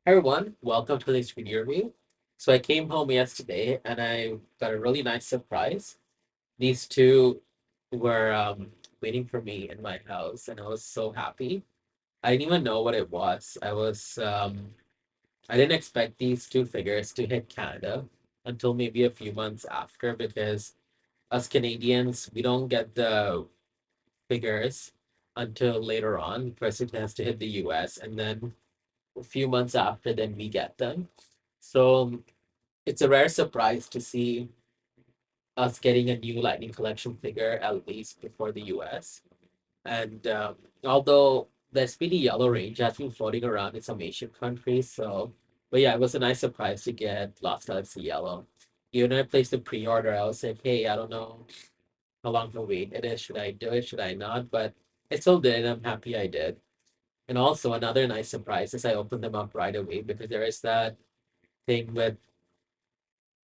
Hi everyone, welcome to this video review. So I came home yesterday and I got a really nice surprise. These two were waiting for me in my house and I was so happy. I didn't even know what it was. I didn't expect these two figures to hit Canada until maybe a few months after because us Canadians, we don't get the figures until later on. First it has to hit the US and then a few months after then we get them. So it's a rare surprise to see us getting a new Lightning Collection figure at least before the US. And although the SPD Yellow Range has been floating around in some Asian countries, but yeah, it was a nice surprise to get Lost Galaxy Yellow. Even when I placed the pre-order, I was like, hey, I don't know how long to wait it is. Should I do it? Should I not? But I still did, and I'm happy I did. And also another nice surprise is I opened them up right away because there is that thing with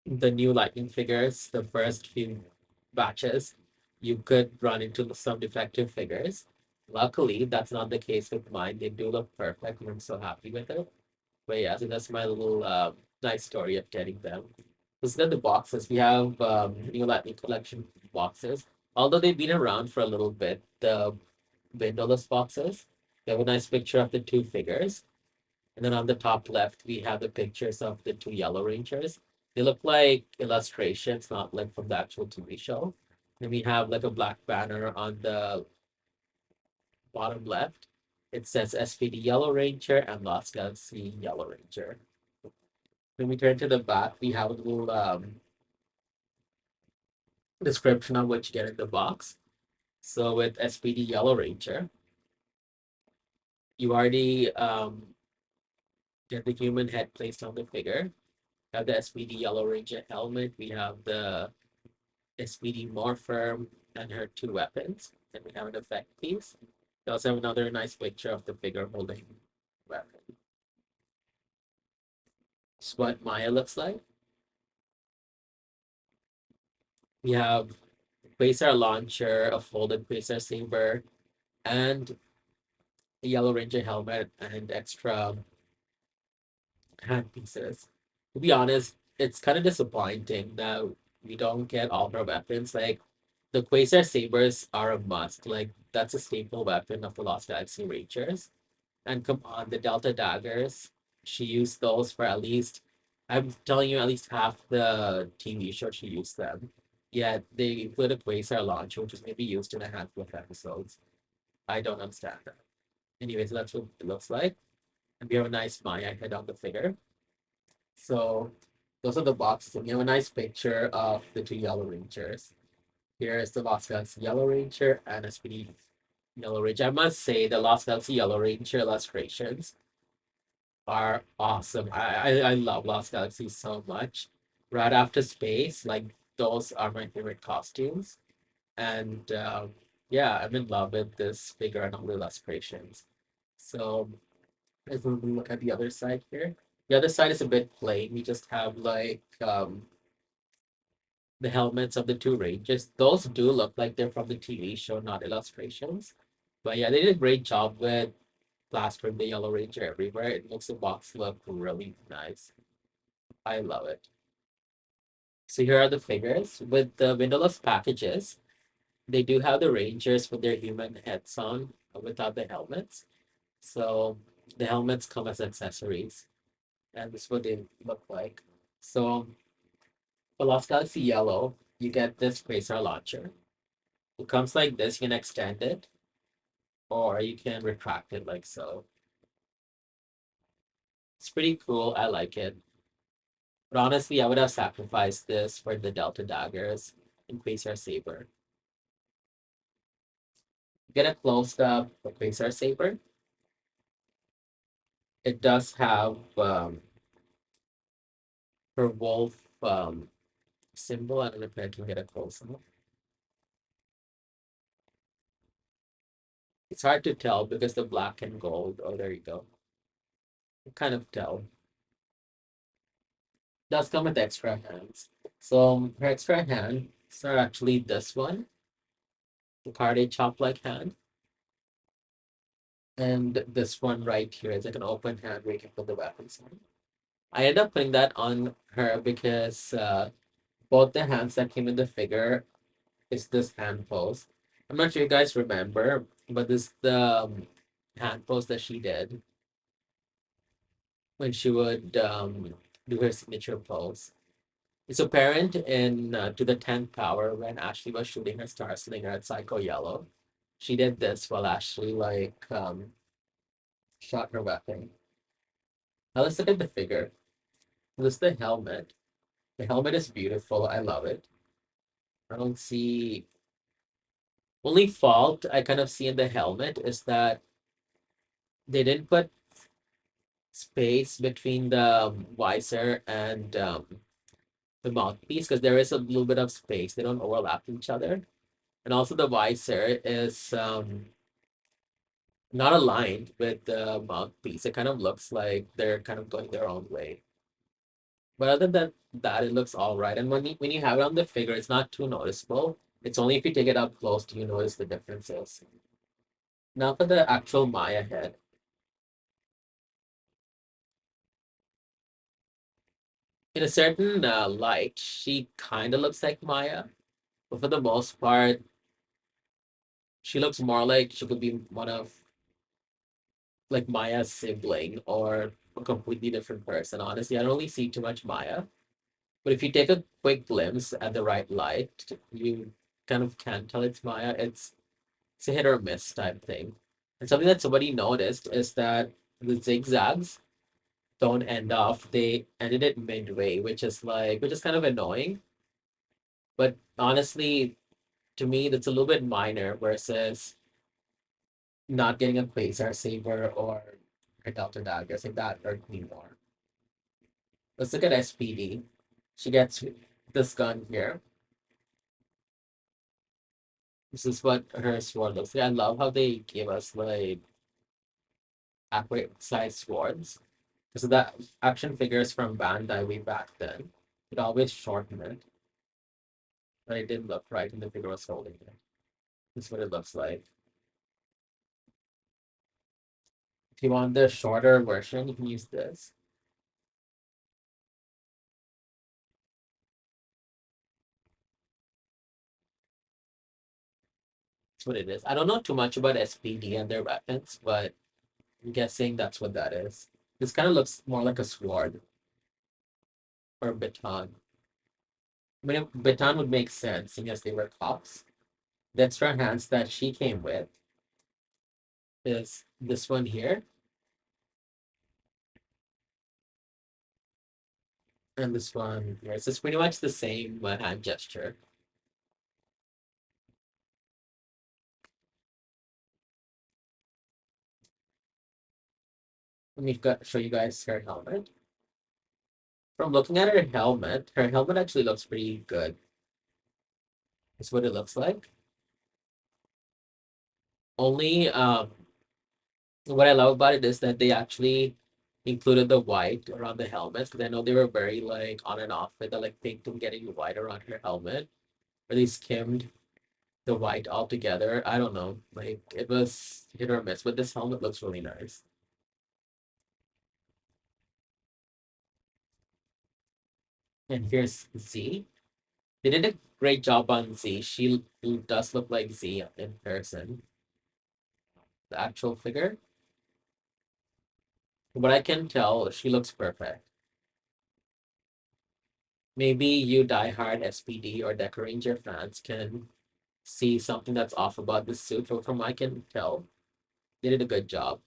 the new Lightning figures, the first few batches, you could run into some defective figures. Luckily, that's not the case with mine. They do look perfect, and I'm so happy with it. But yeah, so that's my little nice story of getting them. Let's get the boxes. We have new Lightning Collection boxes. Although they've been around for a little bit, the windowless boxes, they have a nice picture of the two figures. And then on the top left, we have the pictures of the two Yellow Rangers. They look like illustrations, not like from the actual TV show. Then we have like a black banner on the bottom left. It says SPD Yellow Ranger and Lost Galaxy Yellow Ranger. When we turn to the back, we have a little description of what you get in the box. So with SPD Yellow Ranger, you already get the human head placed on the figure. We have the SPD Yellow Ranger helmet. We have the SPD Morpher and her two weapons. And we have an effect piece. We also have another nice picture of the figure holding weapon. This is what Maya looks like. We have Quasar launcher, a folded Quasar saber, and a Yellow Ranger helmet and extra hand pieces. To be honest, it's kind of disappointing that we don't get all her weapons. Like the Quasar sabers are a must. Like that's a staple weapon of the Lost Galaxy Rangers. And come on, the Delta daggers. She used those for at least, I'm telling you, at least half the TV show she used them. Yet they put a Quasar launcher, which was maybe used in a handful of episodes. I don't understand that. Anyways, that's what it looks like. And we have a nice Maya head on the figure. So those are the boxes. And we have a nice picture of the two Yellow Rangers. Here is the Lost Galaxy Yellow Ranger and a Speedy Yellow Ranger. I must say the Lost Galaxy Yellow Ranger illustrations are awesome. I love Lost Galaxy so much. Right after space, like those are my favorite costumes. And yeah, I'm in love with this figure and all the illustrations. So if we look at the other side here, the other side is a bit plain. We just have like the helmets of the two ranges. Those do look like they're from the TV show, not illustrations. But yeah, they did a great job with plastering the Yellow Ranger everywhere. It makes the box look really nice. I love it. So here are the figures. With the windowless packages, they do have the Rangers with their human heads on without the helmets. So the helmets come as accessories, and this is what they look like. So for Lost Galaxy Yellow, you get this Quasar launcher. It comes like this. You can extend it, or you can retract it like so. It's pretty cool. I like it. But honestly, I would have sacrificed this for the Delta daggers and Quasar Saber. Get a close up of Quasar Saber. It does have her wolf symbol. I don't know if I can get a close up. It's hard to tell because the black and gold. Oh, there you go. You kind of tell. Does come with extra hands. So her extra hands are actually this one, the card chop like hand. And this one right here is like an open hand where you can put the weapons on. I ended up putting that on her because both the hands that came in the figure is this hand pose. I'm not sure you guys remember, but this the hand pose that she did when she would do her signature pose. It's apparent in To the 10th Power when Ashley was shooting her Star Slinger at Psycho Yellow. She did this while Ashley shot her weapon. Now let's look at the figure. This is the helmet. The helmet is beautiful. I love it. I don't see only fault I kind of see in the helmet is that they didn't put space between the visor and the mouthpiece because there is a little bit of space. They don't overlap each other. And also the visor is not aligned with the mouthpiece. It kind of looks like they're kind of going their own way. But other than that, it looks all right. And when you have it on the figure, it's not too noticeable. It's only if you take it up close do you notice the differences. Now for the actual Maya head. In a certain light, she kind of looks like Maya, but for the most part, she looks more like she could be one of like Maya's sibling or a completely different person. Honestly, I don't really see too much Maya. But if you take a quick glimpse at the right light, you kind of can tell it's Maya. It's a hit or miss type thing. And something that somebody noticed is that the zigzags don't end off. They ended it midway, which is kind of annoying. But honestly, to me, that's a little bit minor versus not getting a Quasar Saber or a Delta Dagger. So that hurt me more. Let's look at SPD. She gets this gun here. This is what her sword looks like. I love how they gave us like accurate size swords. Because that action figures from Bandai way back then. It always shortened it, but it didn't look right when the figure was holding it. This is what it looks like. If you want the shorter version, you can use this. That's what it is. I don't know too much about SPD and their weapons, but I'm guessing that's what that is. This kind of looks more like a sword or a baton. I mean, a baton would make sense, seeing as they were cops. The extra hands that she came with is this one here and this one here. So it's pretty much the same hand gesture. Let me show you guys her helmet. From looking at her helmet actually looks pretty good. That's what it looks like. Only what I love about it is that they actually included the white around the helmets because I know they were very like on and off with the like pink and getting white around her helmet, or they skimmed the white altogether. I don't know. Like it was hit or miss, but this helmet looks really nice. And here's Z. They did a great job on Z. She does look like Z in person. The actual figure. But I can tell she looks perfect. Maybe you diehard SPD or Deca Ranger fans can see something that's off about this suit, but from I can tell, they did a good job.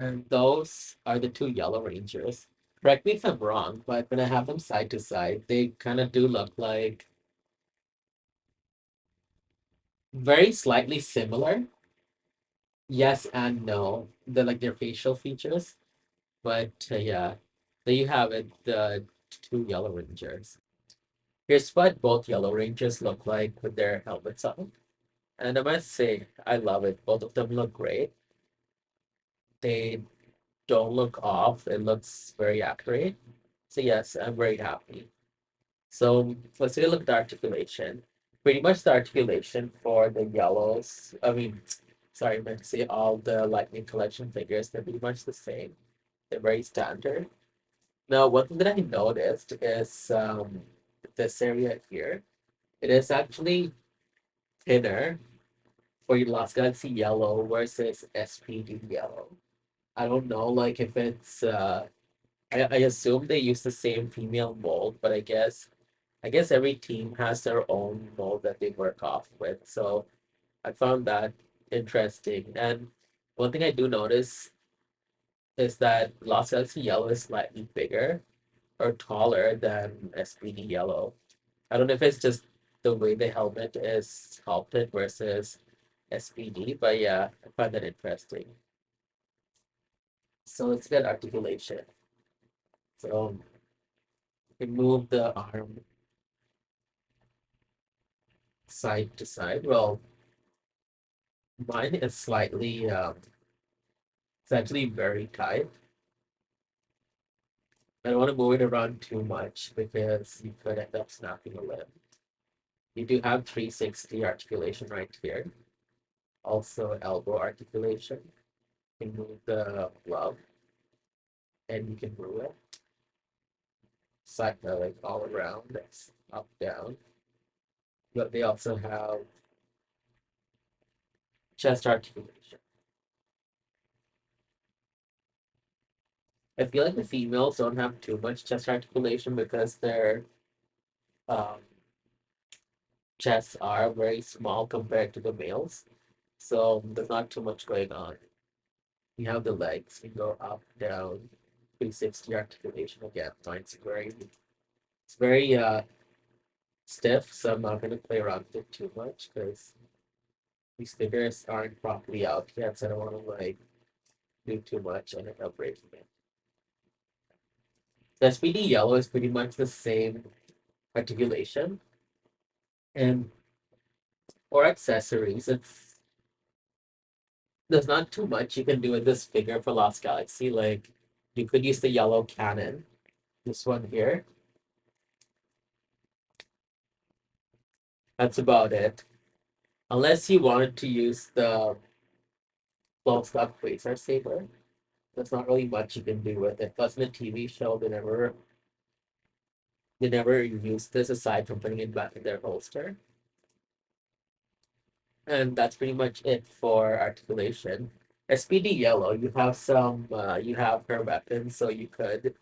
And those are the two Yellow Rangers. Correct me if I'm wrong, but when I have them side to side, they kind of do look like very slightly similar. Yes and no. They're like their facial features. But yeah, there you have it, the two Yellow Rangers. Here's what both Yellow Rangers look like with their helmets on. And I must say, I love it. Both of them look great. They don't look off. It looks very accurate. So yes, I'm very happy. So let's take a look at the articulation. Pretty much the articulation for the yellows, sorry, I meant to say all the Lightning Collection figures, they're pretty much the same. They're very standard. Now, one thing that I noticed is this area here. It is actually thinner for your Lost Galaxy yellow versus SPD yellow. I don't know, like if it's I assume they use the same female mold, but I guess every team has their own mold that they work off with. So I found that interesting. And one thing I do notice is that Lost Galaxy Yellow is slightly bigger or taller than SPD Yellow. I don't know if it's just the way the helmet is sculpted versus SPD, but yeah, I find that interesting. So let's get articulation. So we move the arm side to side. Well, mine is slightly it's actually very tight. I don't want to move it around too much because you could end up snapping a limb. You do have 360 articulation right here. Also elbow articulation. You can move the glove and you can move it side like all around. That's up down. But they also have chest articulation. I feel like the females don't have too much chest articulation because their um, chests are very small compared to the males. So there's not too much going on. You have the legs, you go up, down, 360 articulation again. It's very stiff, so I'm not gonna play around with it too much because these figures aren't properly out yet, so I don't wanna like do too much and end up breaking it. The SPD yellow is pretty much the same articulation. And for accessories, there's not too much you can do with this figure for Lost Galaxy. Like you could use the yellow cannon, this one here. That's about it. Unless you wanted to use the flow stock quasar saber, there's not really much you can do with it. Plus, in the TV show, they never used this aside from putting it back in their holster. And that's pretty much it for articulation. SPD yellow, you have her weapon, so you could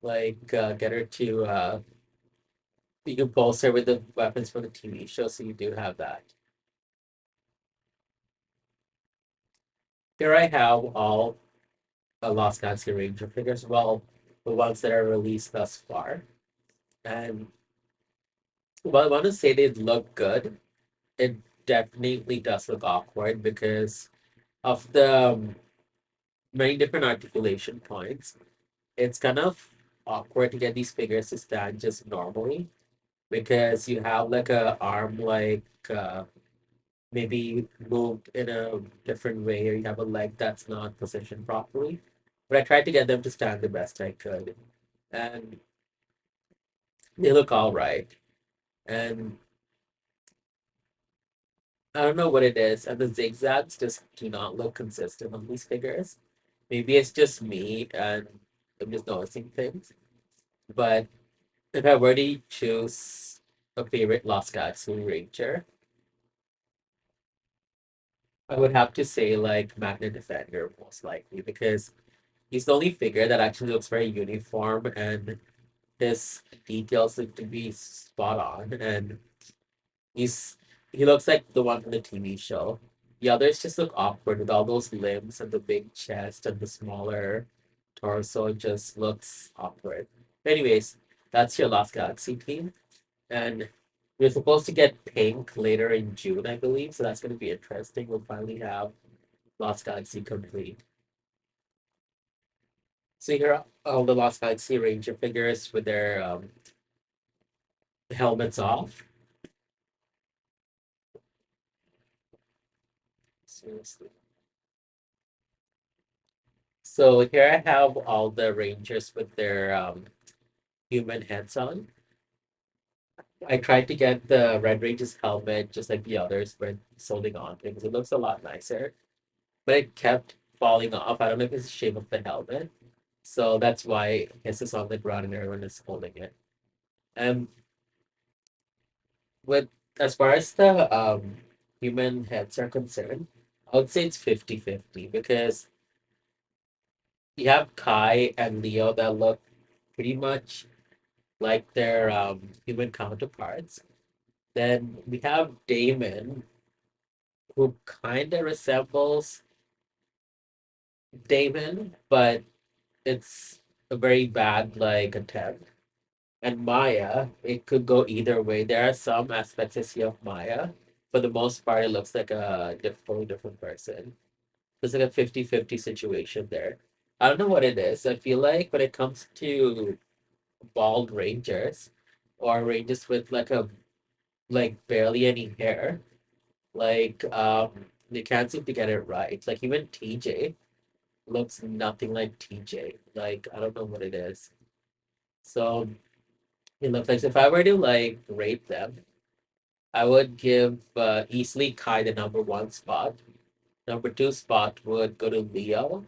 like get her to you can pulse her with the weapons from the TV show, so you do have that. Here I have all Lost Galaxy Ranger figures, well, the ones that are released thus far. And while I want to say they look good, it definitely does look awkward because of the many different articulation points. It's kind of awkward to get these figures to stand just normally because you have like a arm like maybe moved in a different way or you have a leg that's not positioned properly. But I tried to get them to stand the best I could. And they look all right. And I don't know what it is. And the zigzags just do not look consistent on these figures. Maybe it's just me and I'm just noticing things. But if I were to choose a favorite Lost Galaxy Ranger, I would have to say like Magna Defender most likely because he's the only figure that actually looks very uniform and his details look to be spot on and he's he looks like the one from the TV show. The others just look awkward with all those limbs and the big chest and the smaller torso. It just looks awkward. Anyways, that's your Lost Galaxy team. And we're supposed to get Pink later in June, I believe. So that's going to be interesting. We'll finally have Lost Galaxy complete. So here are all the Lost Galaxy Ranger figures with their helmets off. Seriously. So here I have all the Rangers with their human heads on. I tried to get the Red Range's helmet just like the others, but it's holding on because it looks a lot nicer. But it kept falling off. I don't know if it's the shape of the helmet. So that's why his is on the ground and everyone is holding it. And with as far as the human heads are concerned, I would say it's 50-50 because you have Kai and Leo that look pretty much like their human counterparts. Then we have Damon, who kind of resembles Damon, but it's a very bad like attempt. And Maya, it could go either way. There are some aspects I see of Maya. For the most part, it looks like a totally different person. It's like a 50-50 situation there. I don't know what it is. I feel like when it comes to bald rangers or rangers with like barely any hair, like they can't seem to get it right. Like even TJ looks nothing like TJ. Like I don't know what it is. So it looks like if I were to like rate them, I would give easily Kai the number one spot. Number two spot would go to Leo.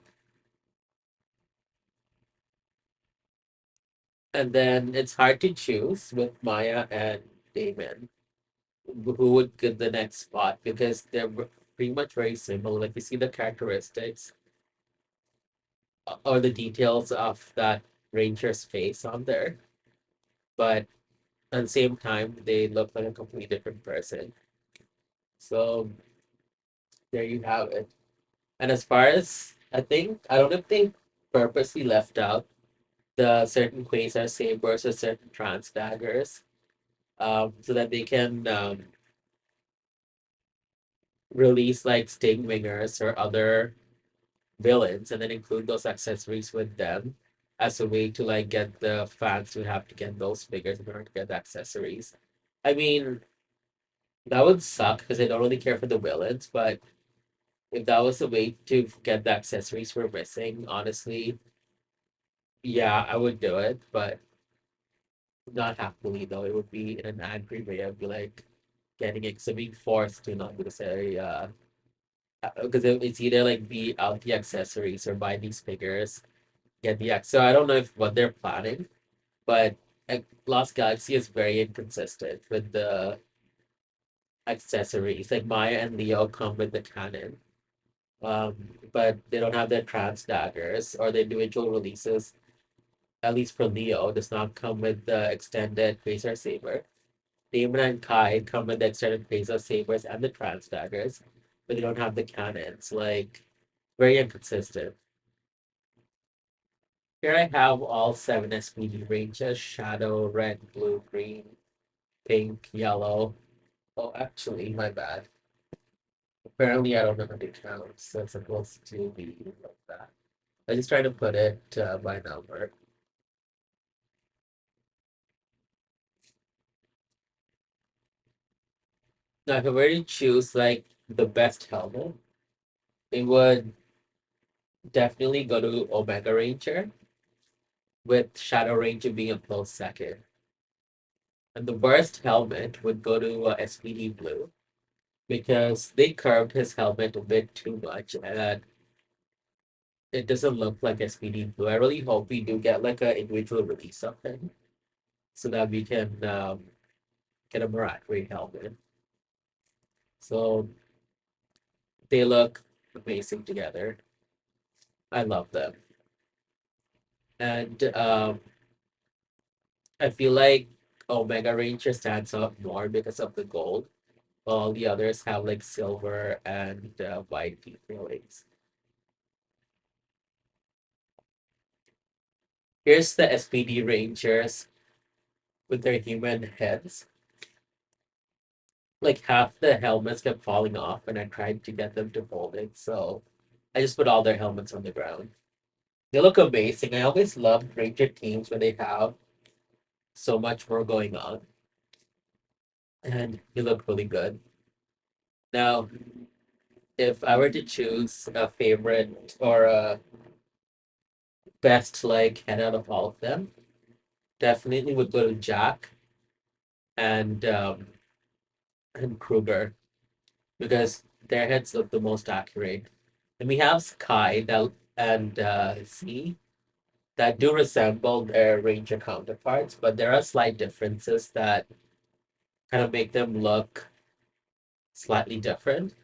And then it's hard to choose with Maya and Damon who would get the next spot because they're pretty much very similar. Like you see the characteristics or the details of that ranger's face on there, but at the same time they look like a completely different person. So there you have it. And as far as I don't know if they purposely left out the certain quasar sabers or certain trans daggers, so that they can release like sting wingers or other villains and then include those accessories with them as a way to like get the fans to have to get those figures in order to get the accessories. I mean, that would suck because I don't really care for the villains, but if that was the way to get the accessories we're missing, honestly, yeah, I would do it, but not happily though. It would be in an angry way. I'd be like getting it, so being forced to not because because it's either like be out the accessories or buy these figures, get the X. So I don't know if what they're planning, but Lost Galaxy is very inconsistent with the accessories. Like Maya and Leo come with the cannon, um, but they don't have their trans daggers or the individual releases. At least for Leo, does not come with the extended Quasar Saber. Damon and Kai come with the extended Quasar Sabers and the trans daggers, but they don't have the cannons. Like very inconsistent. Here I have all seven SPD ranges: Shadow, Red, Blue, Green, Pink, Yellow. Oh, actually, my bad. Apparently, I don't know how to count, so it's supposed to be like that. I just try to put it by number. Now, if I were to choose like the best helmet, it would definitely go to Omega Ranger, with Shadow Ranger being a close second. And the worst helmet would go to SPD Blue because they curved his helmet a bit too much and it doesn't look like SPD Blue. I really hope we do get like an individual release of him so that we can get a Marat helmet. So they look amazing together. I love them. And I feel like Omega Ranger stands out more because of the gold, while the others have like silver and white detailings. Here's the SPD Rangers with their human heads. Like half the helmets kept falling off, and I tried to get them to hold it. So I just put all their helmets on the ground. They look amazing. I always loved Ranger teams when they have so much more going on, and they look really good. Now, if I were to choose a favorite or a best like head out of all of them, definitely would go to Jack and Kruger because their heads look the most accurate. And we have Sky that and Z that do resemble their Ranger counterparts, but there are slight differences that kind of make them look slightly different.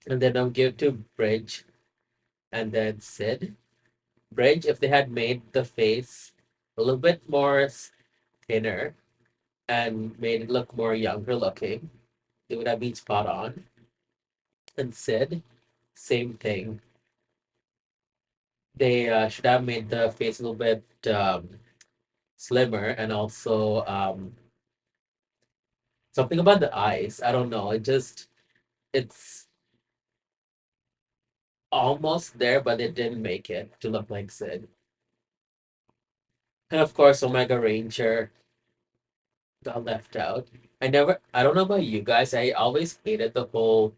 And then I'll give to Bridge and then Sid. Bridge, if they had made the face a little bit more thinner and made it look more younger looking, it would have been spot on. And Sid, same thing. They should have made the face a little bit slimmer and also something about the eyes. I don't know. It's almost there, but it didn't make it to look like Sid. And of course, Omega Ranger got left out. I don't know about you guys. I always hated the whole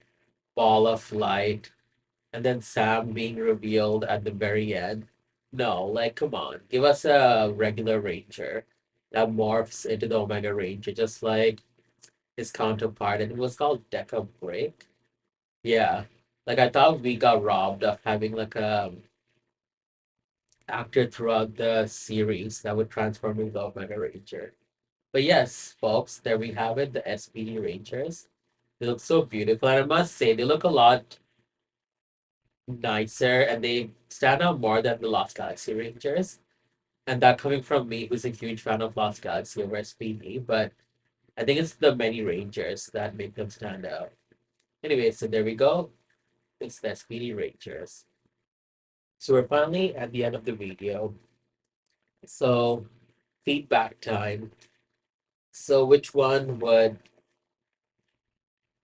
ball of light and then Sam being revealed at the very end. No, like, come on. Give us a regular Ranger that morphs into the Omega Ranger, just like his counterpart. And it was called Deca Break. Yeah. Like, I thought we got robbed of having, like, a actor throughout the series that would transform into the Omega Ranger. But yes, folks, there we have it, the SPD Rangers. They look so beautiful. And I must say, they look a lot nicer and they stand out more than the Lost Galaxy Rangers. And that coming from me, who's a huge fan of Lost Galaxy over SPD, but I think it's the many Rangers that make them stand out. Anyway, so there we go. It's the SPD Rangers. So we're finally at the end of the video. So feedback time. So which one would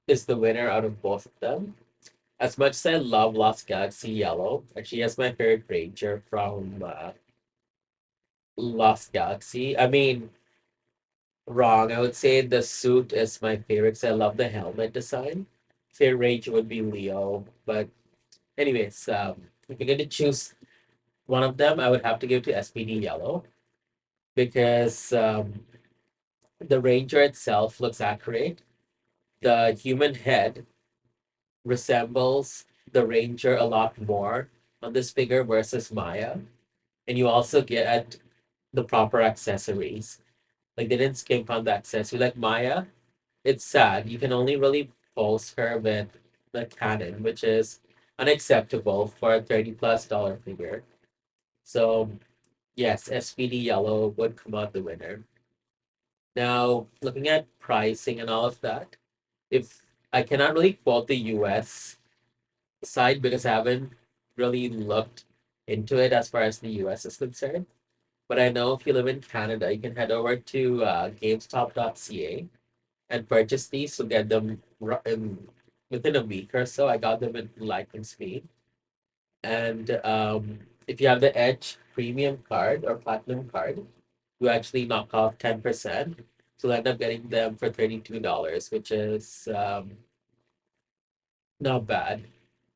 is the winner out of both of them? As much as I love Lost Galaxy Yellow, actually, that's my favorite Ranger from Lost Galaxy. I mean, wrong. I would say the suit is my favorite because I love the helmet design. Favorite Ranger would be Leo. But, anyways, if you're going to choose one of them, I would have to give to SPD Yellow because the Ranger itself looks accurate. The human head resembles the Ranger a lot more on this figure versus Maya. And you also get the proper accessories. Like they didn't skimp on the accessory. Like Maya, it's sad. You can only really pose her with the cannon, which is unacceptable for a $30+ figure. So yes, SPD Yellow would come out the winner. Now, looking at pricing and all of that, if I cannot really quote the US side because I haven't really looked into it as far as the US is concerned. But I know if you live in Canada, you can head over to GameStop.ca and purchase these to get them within a week or so. I got them in lightning speed. And if you have the Edge Premium card or Platinum card, you actually knock off 10%. So you'll end up getting them for $32, which is not bad.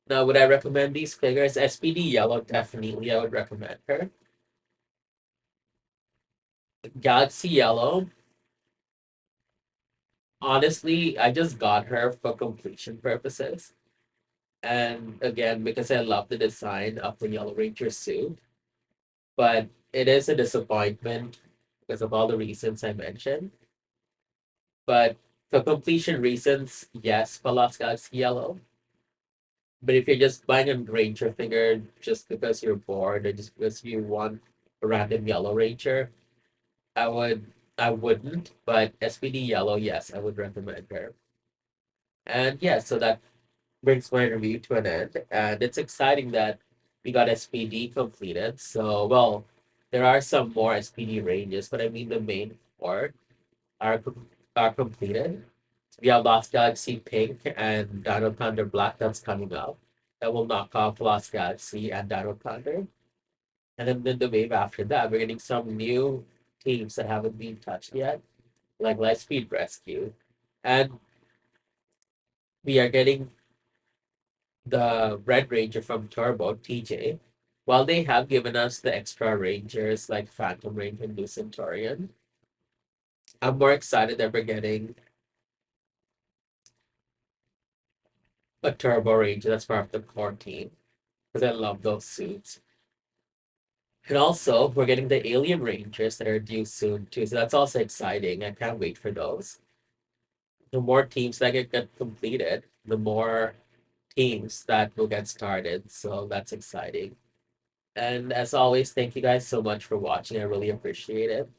Now, would I recommend these figures? SPD Yellow, definitely, I would recommend her. Galaxy Yellow, honestly, I just got her for completion purposes. And again, because I love the design of the Yellow Ranger suit, but it is a disappointment because of all the reasons I mentioned. But for completion reasons, yes, for Lost Galaxy Yellow. But if you're just buying a Ranger figure just because you're bored or just because you want a random Yellow Ranger, I would I wouldn't. But SPD Yellow, yes, I would recommend her. And yeah, so that brings my review to an end. And it's exciting that we got SPD completed. So, well, there are some more SPD ranges, but I mean the main four are are completed. We have Lost Galaxy Pink and Dino Thunder Black that's coming up. That will knock off Lost Galaxy and Dino Thunder. And then in the wave after that, we're getting some new teams that haven't been touched yet, like Lightspeed Rescue. And we are getting the Red Ranger from Turbo, TJ. While they have given us the extra Rangers like Phantom Ranger and Blue Centurion, I'm more excited that we're getting a Turbo Ranger that's part of the core team because I love those suits. And also, we're getting the Alien Rangers that are due soon too, so that's also exciting. I can't wait for those. The more teams that get completed, the more teams that will get started. So that's exciting. And as always, thank you guys so much for watching. I really appreciate it.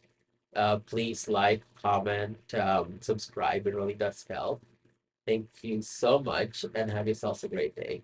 Please like, comment, subscribe. It really does help. Thank you so much and have yourselves a great day.